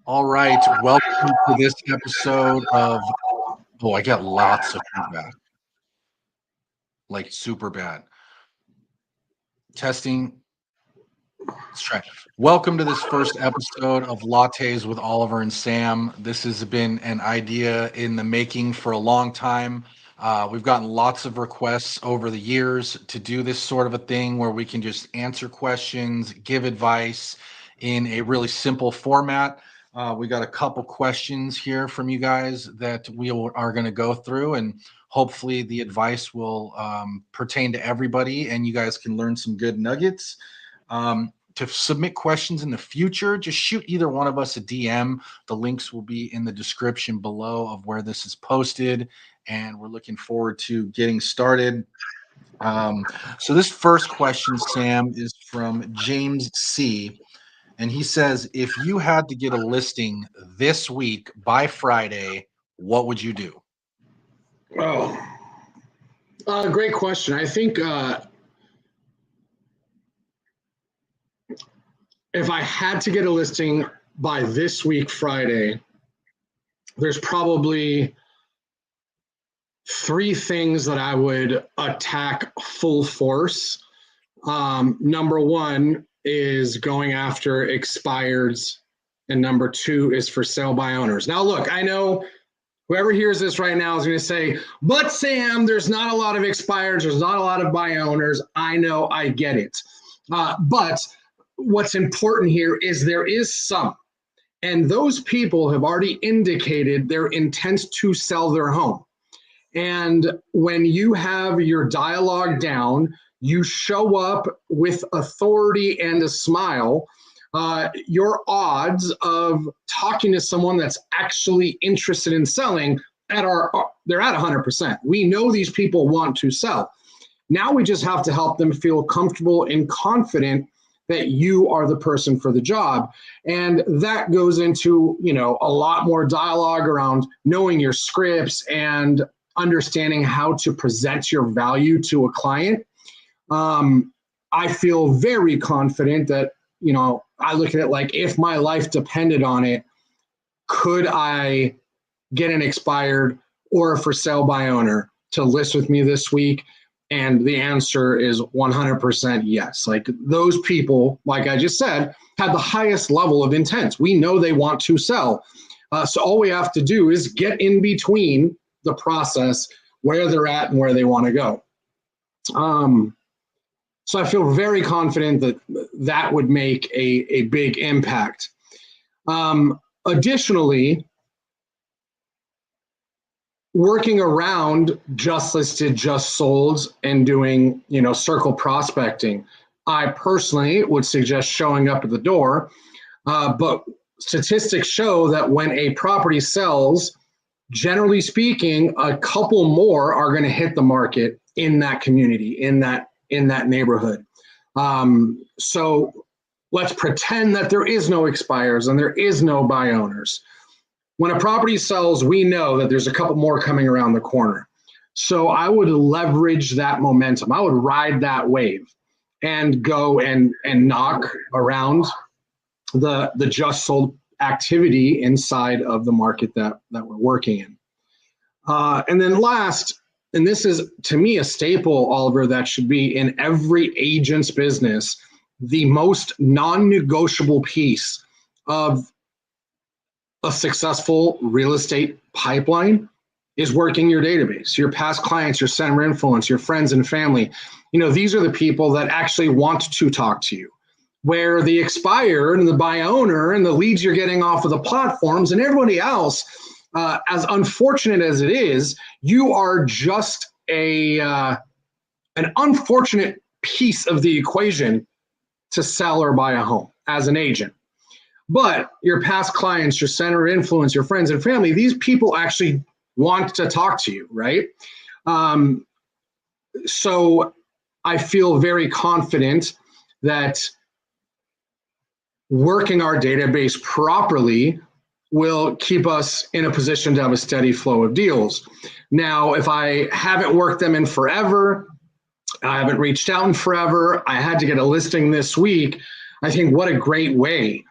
All right, welcome to this episode of. Oh, I got lots of feedback, like super bad. Testing. Let's try. Welcome to this first episode of Lattes with Oliver and Sam. This has been an idea in the making for a long time. We've gotten lots of requests over the years to do this sort of a thing where we can just answer questions, give advice in a really simple format. We got a couple questions here from you guys that are going to go through, and hopefully the advice will pertain to everybody, and you guys can learn some good nuggets. To submit questions in the future, just shoot either one of us a DM. The links will be in the description below of where this is posted, and we're looking forward to getting started. So this first question, Sam, is from James C. And he says, if you had to get a listing this week by Friday, what would you do? Oh, great question. I think if I had to get a listing by this week, Friday, there's probably three things that I would attack full force. Number one is going after expireds, and number two is for sale by owners. Now, look, I know whoever hears this right now is going to say, but Sam, there's not a lot of expireds, there's not a lot of buy owners. I know, I get it. But what's important here is there is some, and those people have already indicated their intent to sell their home. And when you have your dialogue down, you show up with authority and a smile, your odds of talking to someone that's actually interested in selling they're at 100%. We know these people want to sell. Now we just have to help them feel comfortable and confident that you are the person for the job. And that goes into, a lot more dialogue around knowing your scripts and understanding how to present your value to a client. I feel very confident that, I look at it like, if my life depended on it, could I get an expired or a for sale by owner to list with me this week? And the answer is 100% yes. Like, those people, like I just said, have the highest level of intent. We know they want to sell. So all we have to do is get in between the process where they're at and where they want to go. So I feel very confident that that would make a big impact. Additionally, working around just listed, just solds, and doing, circle prospecting. I personally would suggest showing up at the door, but statistics show that when a property sells, generally speaking, a couple more are going to hit the market in that community, in that neighborhood. So let's pretend that there is no expires and there is no buy owners. When a property sells, we know that there's a couple more coming around the corner. So I would leverage that momentum. I would ride that wave and go and knock around the just sold activity inside of the market that we're working in. And then last, and this is to me a staple, Oliver, that should be in every agent's business, the most non-negotiable piece of a successful real estate pipeline is working your database, your past clients, your center influence, your friends and family. These are the people that actually want to talk to you. Where the expired and the buy owner and the leads you're getting off of the platforms and everybody else, as unfortunate as it is, you are just an unfortunate piece of the equation to sell or buy a home as an agent. But your past clients, your center of influence, your friends and family, these people actually want to talk to you, right? So I feel very confident that working our database properly will keep us in a position to have a steady flow of deals. Now, if I haven't worked them in forever, I haven't reached out in forever, I had to get a listing this week, I think what a great way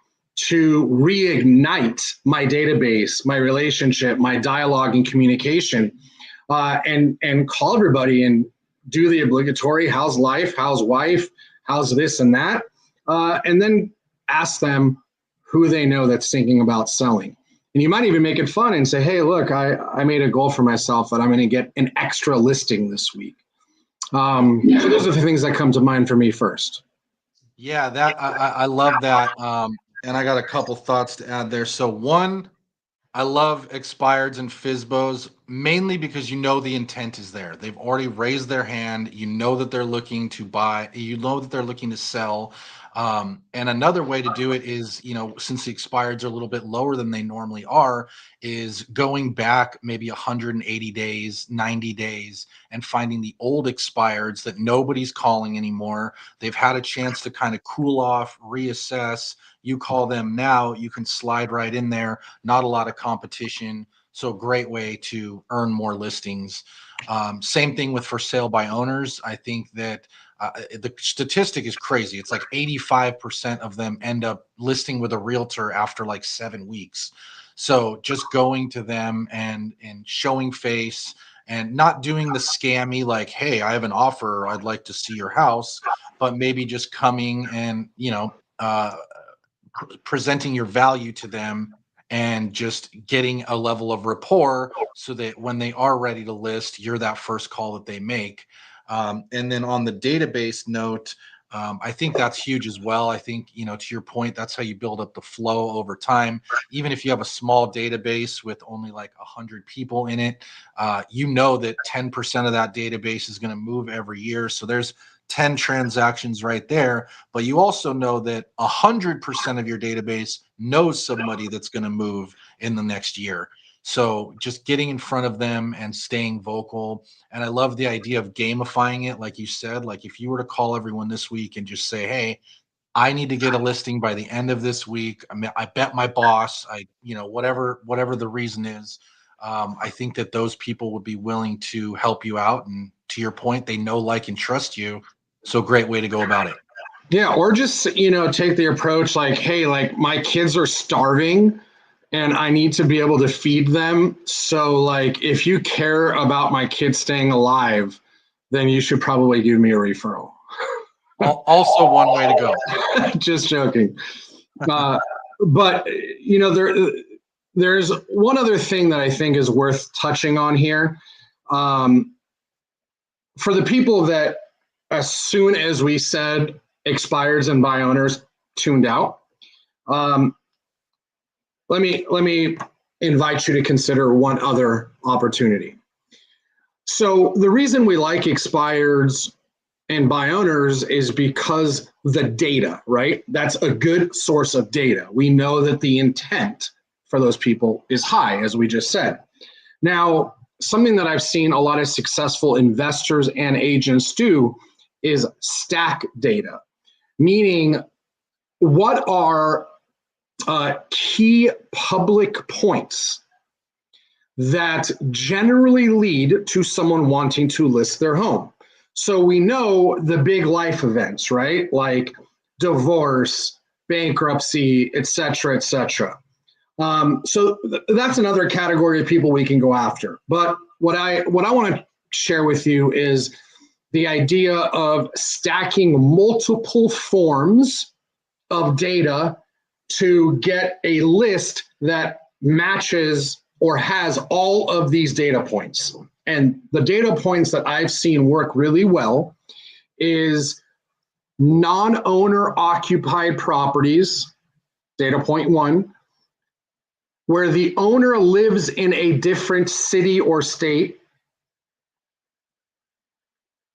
to reignite my database, my relationship, my dialogue and communication, and call everybody and do the obligatory, how's life, how's wife, how's this and that, and then ask them who they know that's thinking about selling. And you might even make it fun and say, hey, look, I made a goal for myself that I'm going to get an extra listing this week. So those are the things that come to mind for me first. Yeah, that I love that. And I got a couple thoughts to add there. So one, I love expireds and FISBOs mainly because you know the intent is there. They've already raised their hand. You know that they're looking to buy. You know that they're looking to sell. And another way to do it is, since the expireds are a little bit lower than they normally are, is going back maybe 180 days, 90 days, and finding the old expireds that nobody's calling anymore. They've had a chance to kind of cool off, reassess. You call them now, you can slide right in there. Not a lot of competition. So great way to earn more listings. Same thing with for sale by owners. I think that the statistic is crazy. It's like 85% of them end up listing with a realtor after like 7 weeks. So just going to them and showing face and not doing the scammy, like, hey, I have an offer, I'd like to see your house, but maybe just coming and, presenting your value to them and just getting a level of rapport so that when they are ready to list, you're that first call that they make. And then on the database note, I think that's huge as well. I think, to your point, that's how you build up the flow over time. Even if you have a small database with only like 100 people in it, you know that 10% of that database is going to move every year. So there's 10 transactions right there, but you also know that 100% of your database knows somebody that's going to move in the next year. So just getting in front of them and staying vocal. And I love the idea of gamifying it. Like you said, like if you were to call everyone this week and just say, hey, I need to get a listing by the end of this week. I mean, I bet my boss, whatever the reason is, I think that those people would be willing to help you out. And to your point, they know, like, and trust you. So great way to go about it. Yeah, or just, take the approach like, hey, like my kids are starving and I need to be able to feed them. So like if you care about my kids staying alive, then you should probably give me a referral. Also one way to go. Just joking. But there's one other thing that I think is worth touching on here. For the people that, as soon as we said expireds and buy owners, tuned out, let me invite you to consider one other opportunity. So the reason we like expireds and buy owners is because the data, right? That's a good source of data. We know that the intent for those people is high, as we just said. Now, something that I've seen a lot of successful investors and agents do is stack data, meaning what are key public points that generally lead to someone wanting to list their home. So we know the big life events, right? Like divorce, bankruptcy, et cetera, et cetera. So that's another category of people we can go after. But what I want to share with you is the idea of stacking multiple forms of data to get a list that matches or has all of these data points. And the data points that I've seen work really well is non-owner occupied properties, data point 1, where the owner lives in a different city or state,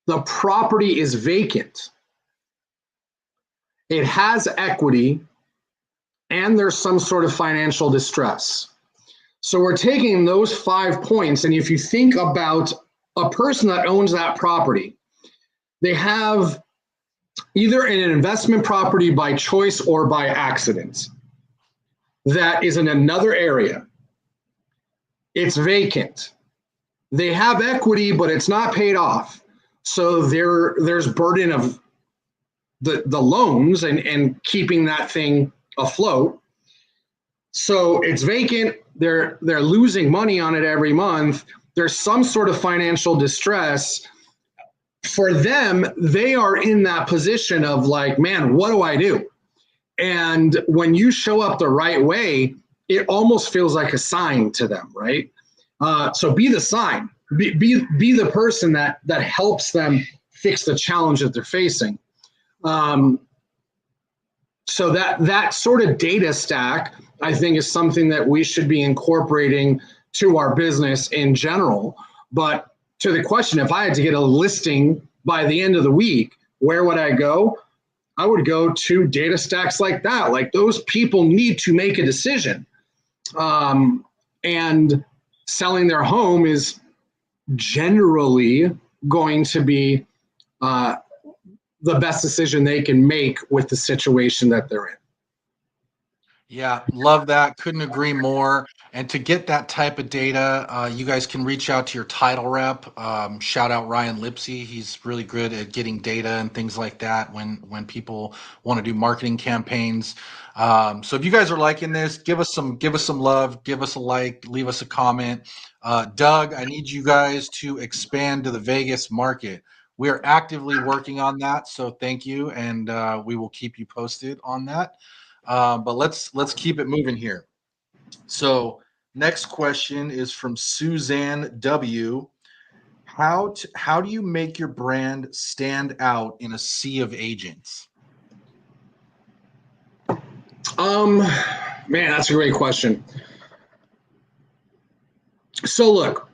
the property is vacant, it has equity, and there's some sort of financial distress. So we're taking those 5 points, and if you think about a person that owns that property, they have either an investment property by choice or by accident that is in another area. It's vacant. They have equity, but it's not paid off. So there's burden of the loans and keeping that thing afloat. So it's vacant. They're losing money on it every month. There's some sort of financial distress. For them, they are in that position of like, man, what do I do? And when you show up the right way, it almost feels like a sign to them, right? So be the sign. Be the person that helps them fix the challenge that they're facing. So that sort of data stack, I think, is something that we should be incorporating to our business in general. But to the question, if I had to get a listing by the end of the week, where would I go? I would go to data stacks like that. Like, those people need to make a decision. And selling their home is generally going to be the best decision they can make with the situation that they're in. Yeah, love that. Couldn't agree more. And to get that type of data, you guys can reach out to your title rep. Shout out Ryan Lipsey. He's really good at getting data and things like that when people want to do marketing campaigns. So if you guys are liking this, give us some love, give us a like, leave us a comment. Doug, I need you guys to expand to the Vegas market. We are actively working on that, so thank you, and we will keep you posted on that. But let's keep it moving here. So next question is from Suzanne W. How do you make your brand stand out in a sea of agents? Man, that's a great question. So look,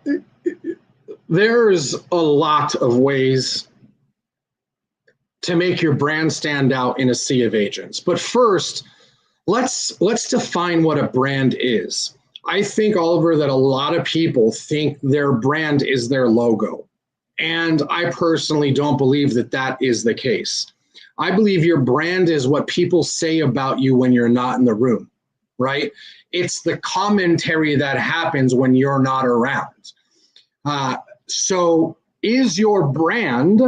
there's a lot of ways to make your brand stand out in a sea of agents. But first, let's define what a brand is. I think, Oliver, that a lot of people think their brand is their logo. And I personally don't believe that that is the case. I believe your brand is what people say about you when you're not in the room, right? It's the commentary that happens when you're not around. So is your brand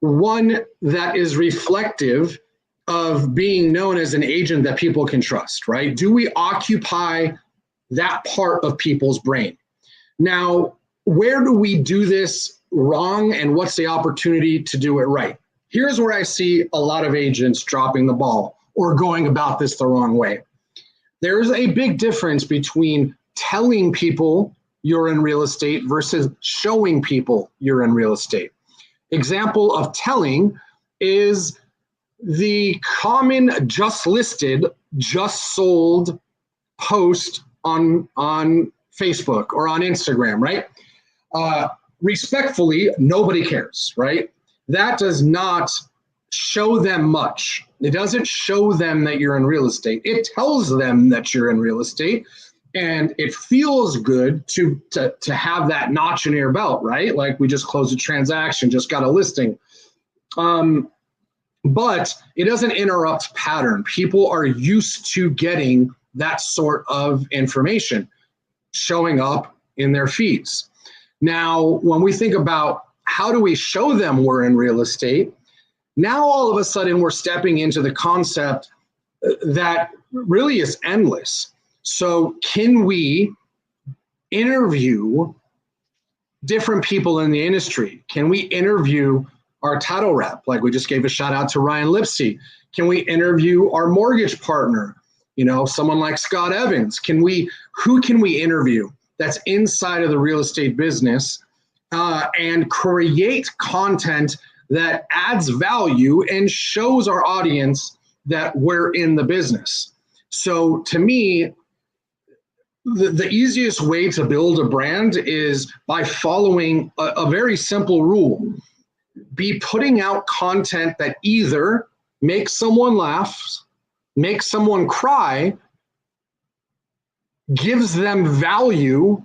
one that is reflective of being known as an agent that people can trust, right? Do we occupy that part of people's brain? Now, where do we do this wrong, and what's the opportunity to do it right? Here's where I see a lot of agents dropping the ball or going about this the wrong way. There's a big difference between telling people you're in real estate versus showing people you're in real estate. Example of telling is the common just listed, just sold post on Facebook or on Instagram, right? Respectfully, nobody cares, right? That does not show them much. It doesn't show them that you're in real estate. It tells them that you're in real estate, and it feels good to have that notch in your belt, right? Like, we just closed a transaction, just got a listing. But it doesn't interrupt pattern. People are used to getting that sort of information showing up in their feeds. Now, when we think about how do we show them we're in real estate, now all of a sudden we're stepping into the concept that really is endless. So can we interview different people in the industry? Can we interview our title rep? Like, we just gave a shout out to Ryan Lipsey. Can we interview our mortgage partner? Someone like Scott Evans. Who can we interview that's inside of the real estate business and create content that adds value and shows our audience that we're in the business? So to me, the easiest way to build a brand is by following a very simple rule. Be putting out content that either makes someone laugh, makes someone cry, gives them value,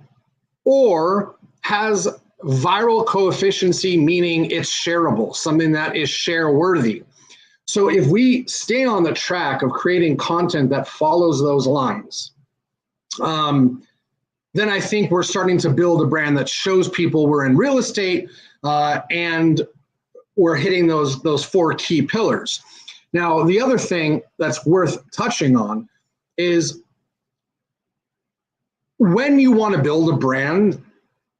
or has viral coefficiency, meaning it's shareable, something that is share worthy. So if we stay on the track of creating content that follows those lines, then I think we're starting to build a brand that shows people we're in real estate, and we're hitting those four key pillars. Now, the other thing that's worth touching on is when you want to build a brand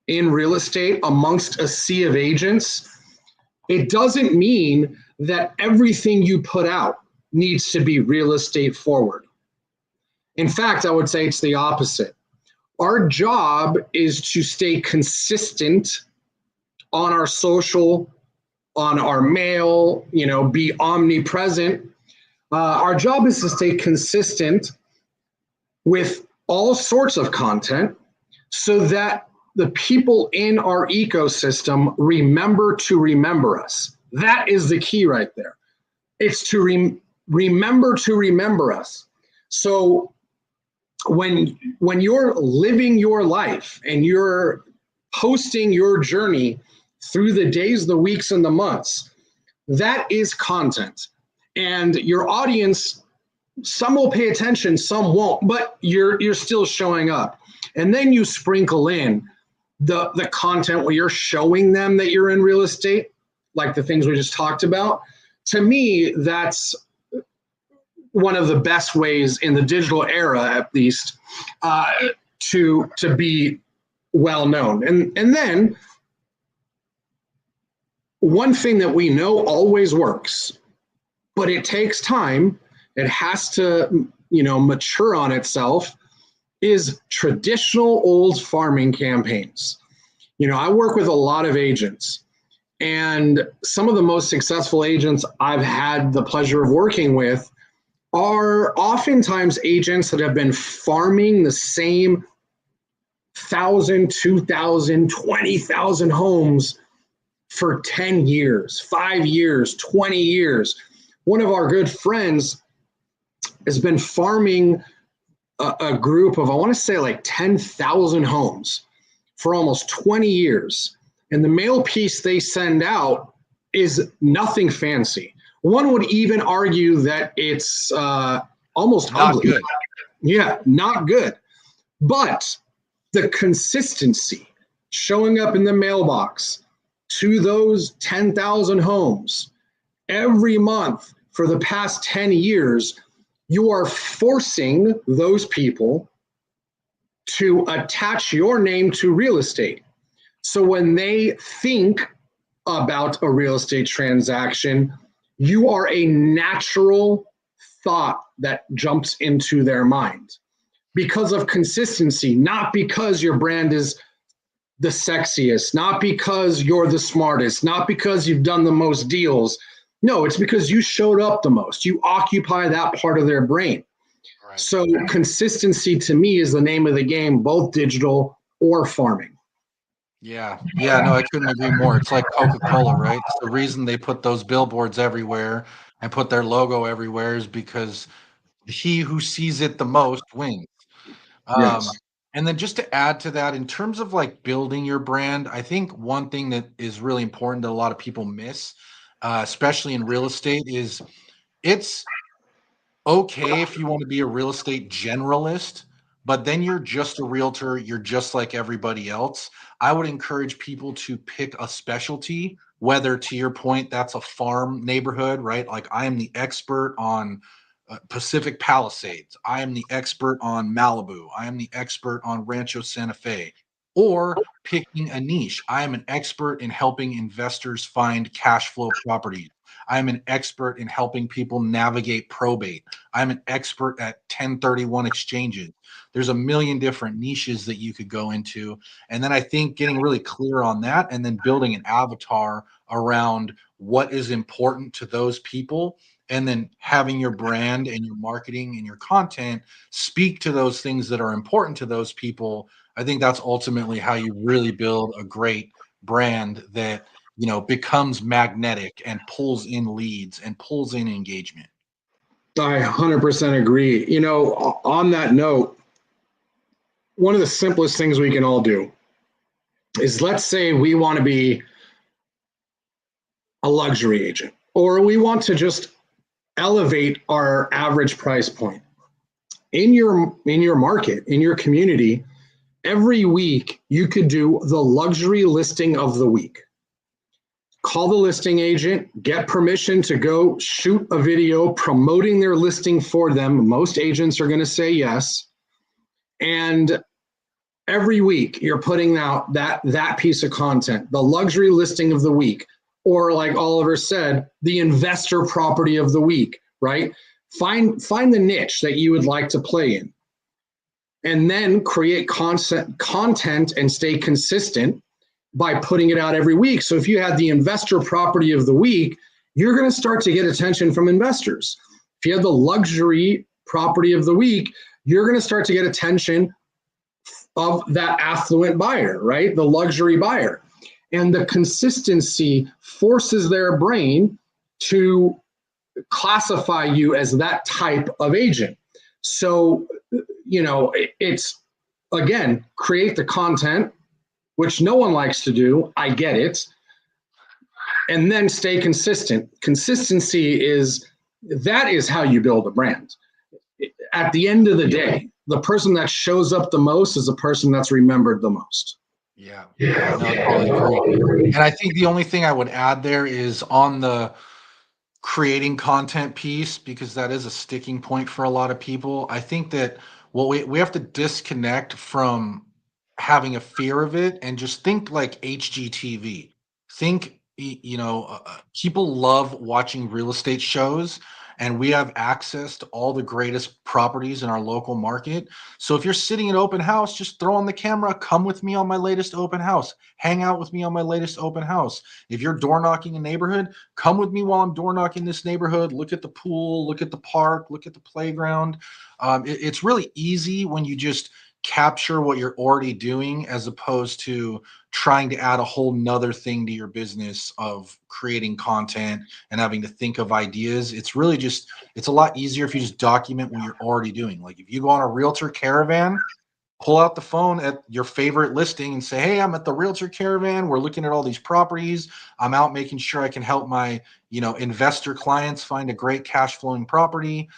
in real estate amongst a sea of agents, it doesn't mean that everything you put out needs to be real estate forward. In fact, I would say it's the opposite. Our job is to stay consistent on our social, on our mail, be omnipresent. Our job is to stay consistent with all sorts of content so that the people in our ecosystem remember to remember us. That is the key right there. It's to remember to remember us. So when you're living your life and you're posting your journey through the days, the weeks, and the months, that is content. And your audience, some will pay attention, some won't, but you're still showing up. And then you sprinkle in the content where you're showing them that you're in real estate, like the things we just talked about. To me, that's one of the best ways in the digital era, at least, to be well known. And then one thing that we know always works, but it takes time, it has to mature on itself, is traditional old farming campaigns. I work with a lot of agents, and some of the most successful agents I've had the pleasure of working with are oftentimes agents that have been farming the same 1,000, 2,000, 20,000 homes for 10 years, 5 years, 20 years. One of our good friends has been farming a group of, I want to say, like 10,000 homes for almost 20 years. And the mail piece they send out is nothing fancy. One would even argue that it's almost Not ugly. good. Yeah, not good. But the consistency showing up in the mailbox to those 10,000 homes every month for the past 10 years, you are forcing those people to attach your name to real estate. So when they think about a real estate transaction, you are a natural thought that jumps into their mind because of consistency, not because your brand is the sexiest, not because you're the smartest, not because you've done the most deals. No, it's because you showed up the most. You occupy that part of their brain. Right. So consistency to me is the name of the game, both digital or farming. Yeah. No, I couldn't agree more. It's like Coca-Cola, right? It's the reason they put those billboards everywhere and put their logo everywhere is because he who sees it the most wins. Yes. And then just to add to that, in terms of like building your brand, I think one thing that is really important that a lot of people miss, especially in real estate, is it's okay if you want to be a real estate generalist, but then you're just a realtor, you're just like everybody else. I would encourage people to pick a specialty, whether to your point, that's a farm neighborhood, right? Like I am the expert on Pacific Palisades. I am the expert on Malibu. I am the expert on Rancho Santa Fe. Or picking a niche. I am an expert in helping investors find cash flow properties. I'm an expert in helping people navigate probate. I'm an expert at 1031 exchanges. There's a million different niches that you could go into. And then I think getting really clear on that and then building an avatar around what is important to those people and then having your brand and your marketing and your content speak to those things that are important to those people. I think that's ultimately how you really build a great brand that becomes magnetic and pulls in leads and pulls in engagement. I 100% agree. On that note, one of the simplest things we can all do is, let's say we want to be a luxury agent, or we want to just elevate our average price point in your market, in your community. Every week you could do the luxury listing of the week. Call the listing agent, get permission to go shoot a video promoting their listing for them. Most agents are going to say yes. And every week you're putting out that piece of content, the luxury listing of the week, or like Oliver said, the investor property of the week, right? Find the niche that you would like to play in, and then create content and stay consistent by putting it out every week. So if you had the investor property of the week, you're going to start to get attention from investors. If you have the luxury property of the week, you're going to start to get attention of that affluent buyer, right? The luxury buyer. And the consistency forces their brain to classify you as that type of agent. So, it's, again, create the content, which no one likes to do. I get it. And then stay consistent. Consistency is how you build a brand. At the end of the day, the person that shows up the most is the person that's remembered the most. Yeah, no, I totally agree. And I think the only thing I would add there is on the creating content piece, because that is a sticking point for a lot of people. I think that what we have to disconnect from having a fear of it and just think like HGTV. Think, people love watching real estate shows, and we have access to all the greatest properties in our local market. So if you're sitting at open house, just throw on the camera, come with me on my latest open house, hang out with me on my latest open house. If you're door knocking a neighborhood, come with me while I'm door knocking this neighborhood. Look at the pool, look at the park, look at the playground. It's really easy when you just capture what you're already doing, as opposed to trying to add a whole nother thing to your business of creating content and having to think of ideas. It's really just, it's a lot easier if you just document what you're already doing. Like if you go on a realtor caravan, pull out the phone at your favorite listing and say, hey, I'm at the realtor caravan. We're looking at all these properties. I'm out making sure I can help my, investor clients find a great cash flowing property.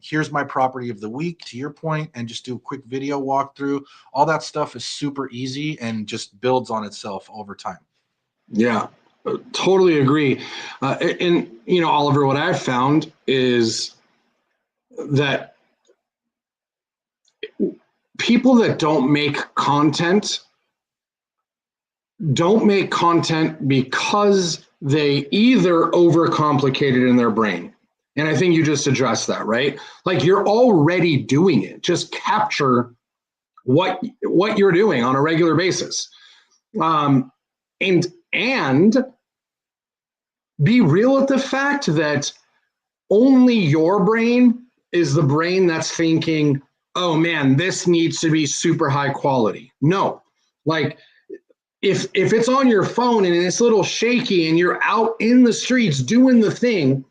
Here's my property of the week, to your point, and just do a quick video walkthrough. All that stuff is super easy and just builds on itself over time. Yeah, totally agree. And, Oliver, what I've found is that people that don't make content because they either overcomplicate it in their brain. And I think you just addressed that, right? Like you're already doing it. Just capture what you're doing on a regular basis. And be real at the fact that only your brain is the brain that's thinking, oh man, this needs to be super high quality. No, like if it's on your phone and it's a little shaky and you're out in the streets doing the thing,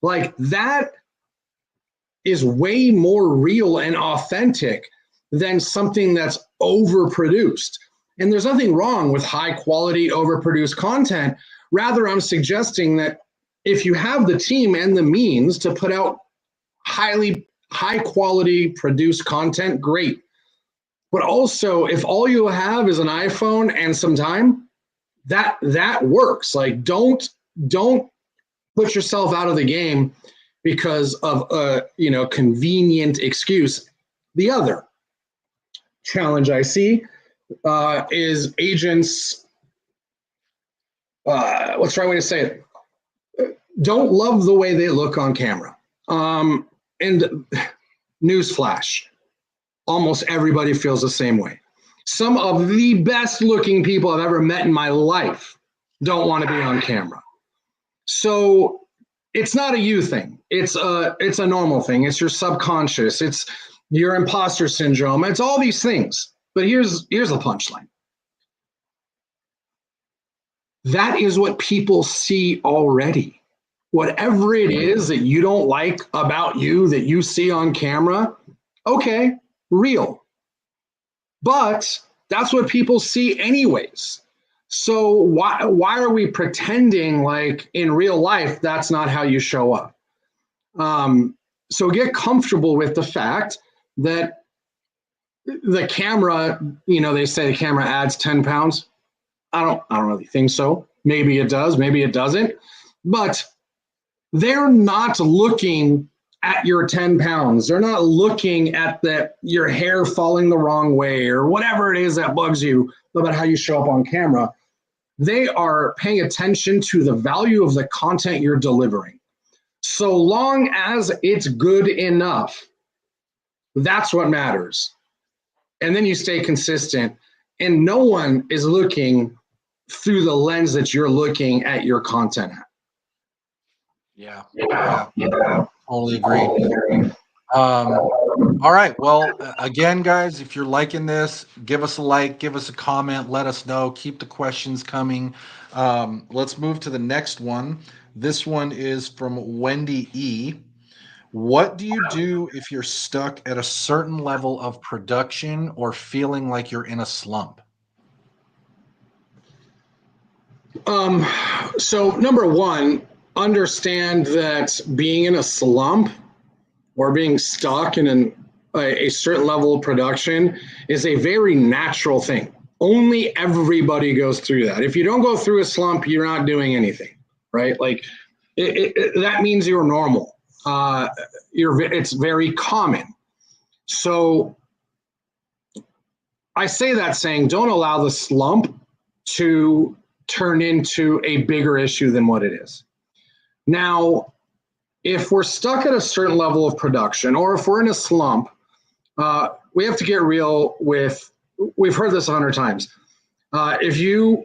like that is way more real and authentic than something that's overproduced. And there's nothing wrong with high quality overproduced content. Rather, I'm suggesting that if you have the team and the means to put out high quality produced content, great. But also, if all you have is an iPhone and some time, that works. Like don't put yourself out of the game because of a convenient excuse. The other challenge I see is agents. What's the right way to say it? Don't love the way they look on camera. And newsflash, almost everybody feels the same way. Some of the best looking people I've ever met in my life don't want to be on camera. So it's not a you thing. It's a normal thing. It's your subconscious. It's your imposter syndrome. It's all these things. But here's the punchline. That is what people see already. Whatever it is that you don't like about you that you see on camera, okay, real. But that's what people see anyways. So why are we pretending like in real life that's not how you show up? So get comfortable with the fact that the camera, they say the camera adds 10 pounds. I don't really think so. Maybe it does, maybe it doesn't. But they're not looking at your 10 pounds. They're not looking at your hair falling the wrong way or whatever it is that bugs you about how you show up on camera. They are paying attention to the value of the content you're delivering. So long as it's good enough, that's what matters. And then you stay consistent, and no one is looking through the lens that you're looking at your content at. Yeah. Totally agree. All right. Well, again, guys, if you're liking this, give us a like, give us a comment, let us know. Keep the questions coming. Let's move to the next one. This one is from Wendy E. What do you do if you're stuck at a certain level of production or feeling like you're in a slump? So number one, understand that being in a slump or being stuck in a certain level of production is a very natural thing. Only everybody goes through that. If you don't go through a slump, you're not doing anything, right? Like that means you're normal. It's very common. So I say that saying, don't allow the slump to turn into a bigger issue than what it is. Now, if we're stuck at a certain level of production, or if we're in a slump, we have to get real with, we've heard this 100 times. If you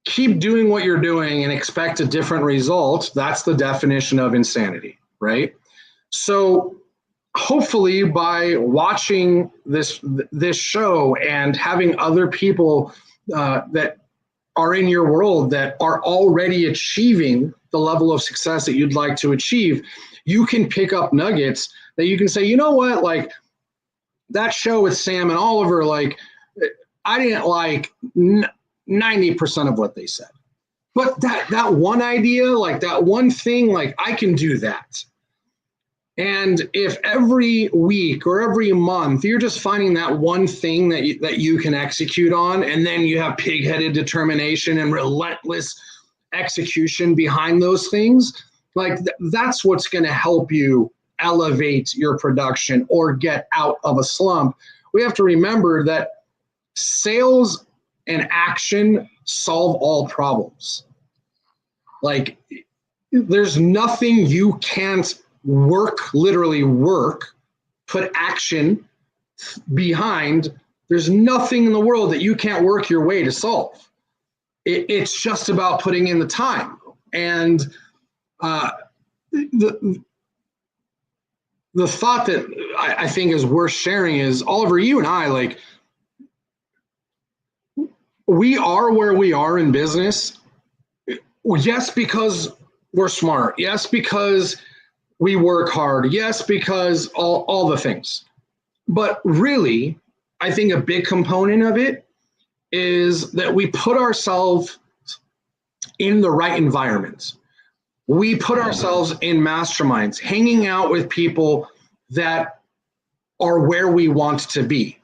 keep doing what you're doing and expect a different result, that's the definition of insanity, right? So hopefully by watching this show and having other people that are in your world that are already achieving the level of success that you'd like to achieve, you can pick up nuggets that you can say, you know what, like that show with Sam and Oliver, like I didn't like 90% of what they said, but that one idea, like that one thing, like I can do that. And if every week or every month you're just finding that one thing that you can execute on, and then you have pig-headed determination and relentless execution behind those things, like that's what's going to help you elevate your production or get out of a slump. We have to remember that sales and action solve all problems. Like there's nothing you can't literally work, put action behind. There's nothing in the world that you can't work your way to solve. It's just about putting in the time. And the thought that I think is worth sharing is, Oliver, you and I, like, we are where we are in business. Yes, because we're smart. Yes, because we work hard. Yes, because all the things. But really, I think a big component of it is that we put ourselves in the right environment. We put ourselves in masterminds, hanging out with people that are where we want to be.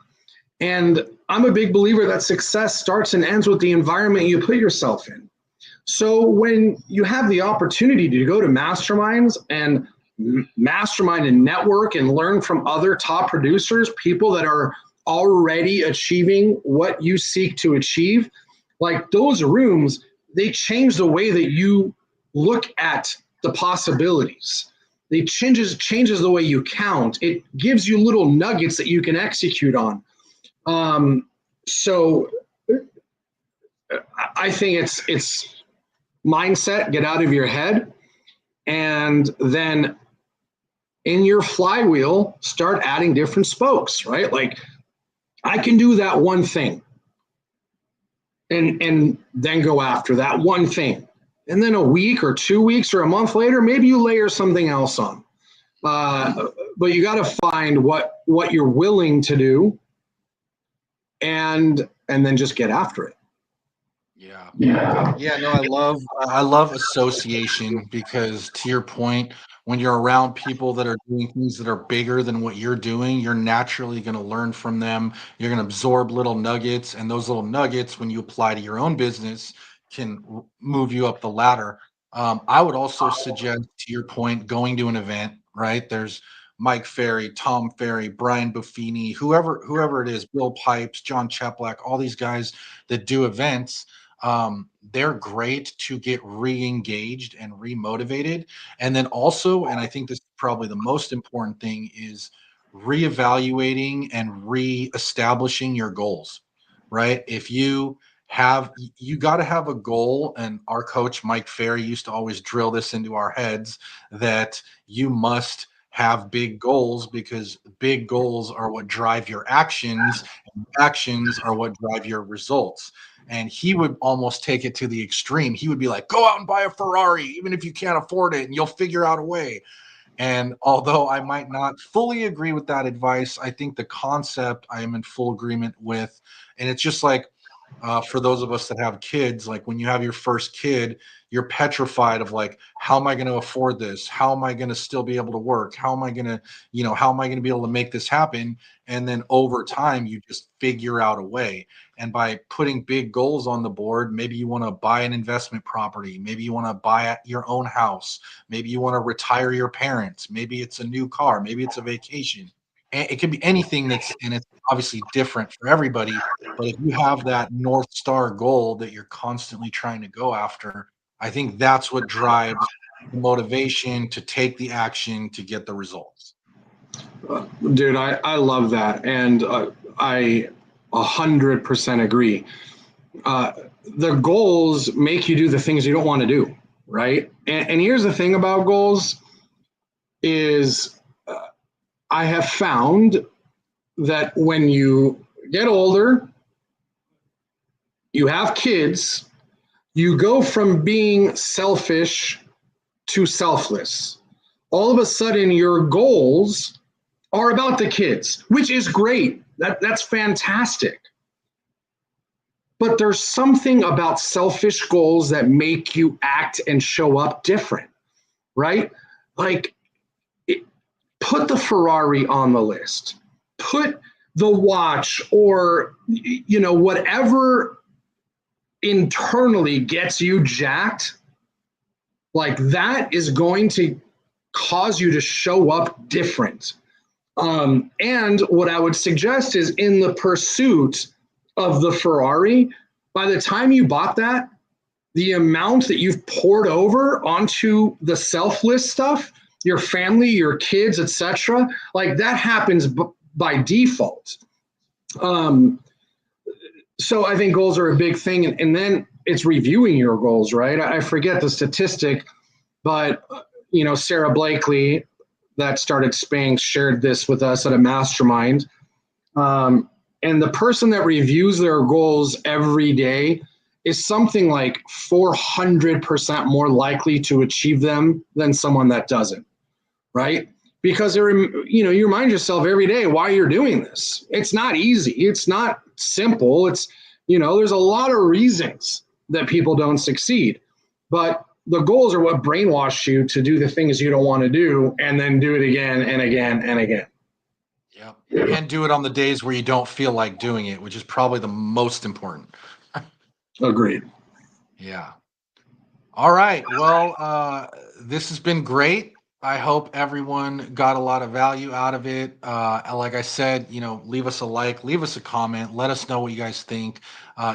And I'm a big believer that success starts and ends with the environment you put yourself in. So when you have the opportunity to go to masterminds and mastermind and network and learn from other top producers, people that are already achieving what you seek to achieve, like those rooms, they change the way that you look at the possibilities. It changes the way you count. It gives you little nuggets that you can execute on. So I think it's mindset, get out of your head, and then in your flywheel, start adding different spokes, right? Like I can do that one thing and then go after that one thing. And then a week or 2 weeks or a month later, maybe you layer something else on. But you got to find what you're willing to do and then just get after it. Yeah, no, I love association, because to your point, when you're around people that are doing things that are bigger than what you're doing, you're naturally going to learn from them. You're going to absorb little nuggets, and those little nuggets, when you apply to your own business, can move you up the ladder. I would also suggest, to your point, going to an event, right? There's Mike Ferry, Tom Ferry, Brian Buffini, whoever it is, Bill Pipes, John Cheplack, all these guys that do events. They're great to get re-engaged and re-motivated. And then also, and I think this is probably the most important thing, is reevaluating and re-establishing your goals, right? If you got to have a goal, and our coach Mike Ferry used to always drill this into our heads, that you must have big goals, because big goals are what drive your actions, and actions are what drive your results. And he would almost take it to the extreme. He would be like, go out and buy a Ferrari even if you can't afford it, and you'll figure out a way. And although I might not fully agree with that advice, I think the concept I am in full agreement with. And it's just like, for those of us that have kids, like when you have your first kid, you're petrified of like, how am I going to afford this? How am I going to still be able to work? How am I going to, how am I going to be able to make this happen? And then over time, you just figure out a way. And by putting big goals on the board, maybe you want to buy an investment property. Maybe you want to buy your own house. Maybe you want to retire your parents. Maybe it's a new car. Maybe it's a vacation. And it can be anything and it's obviously different for everybody. But if you have that North Star goal that you're constantly trying to go after, I think that's what drives the motivation to take the action to get the results. Dude, I love that. And I 100% agree. The goals make you do the things you don't want to do, right? And here's the thing about goals is I have found that when you get older, you have kids, you go from being selfish to selfless. All of a sudden, your goals are about the kids, which is great. That's fantastic. But there's something about selfish goals that make you act and show up different, right? Like, put the Ferrari on the list, put the watch, or whatever internally gets you jacked, like that is going to cause you to show up different. And what I would suggest is, in the pursuit of the Ferrari, by the time you bought that, the amount that you've poured over onto the selfless stuff, your family, your kids, etc., like that happens by default. So I think goals are a big thing. And then it's reviewing your goals, right? I forget the statistic, but Sarah Blakely, that started Spanx, shared this with us at a mastermind. And the person that reviews their goals every day is something like 400% more likely to achieve them than someone that doesn't, right? Because you remind yourself every day why you're doing this. It's not easy. It's not simple. It's, there's a lot of reasons that people don't succeed. But the goals are what brainwash you to do the things you don't want to do, and then do it again and again and again. Yep. And do it on the days where you don't feel like doing it, which is probably the most important. Agreed. Yeah. All right. Well, this has been great. I hope everyone got a lot of value out of it. Like I said, leave us a like, leave us a comment, let us know what you guys think.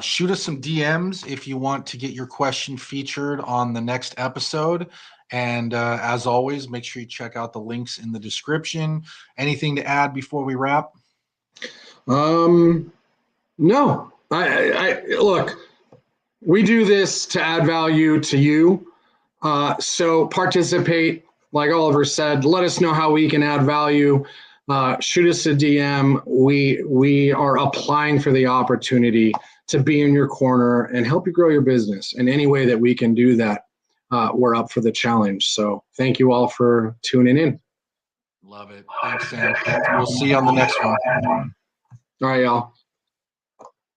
Shoot us some DMs if you want to get your question featured on the next episode. And as always, make sure you check out the links in the description. Anything to add before we wrap? No. I look, we do this to add value to you. So participate. Like Oliver said, let us know how we can add value. Shoot us a DM. We are applying for the opportunity to be in your corner and help you grow your business. In any way that we can do that, we're up for the challenge. So thank you all for tuning in. Love it. Thanks, Sam. We'll see you on the next one. All right, y'all.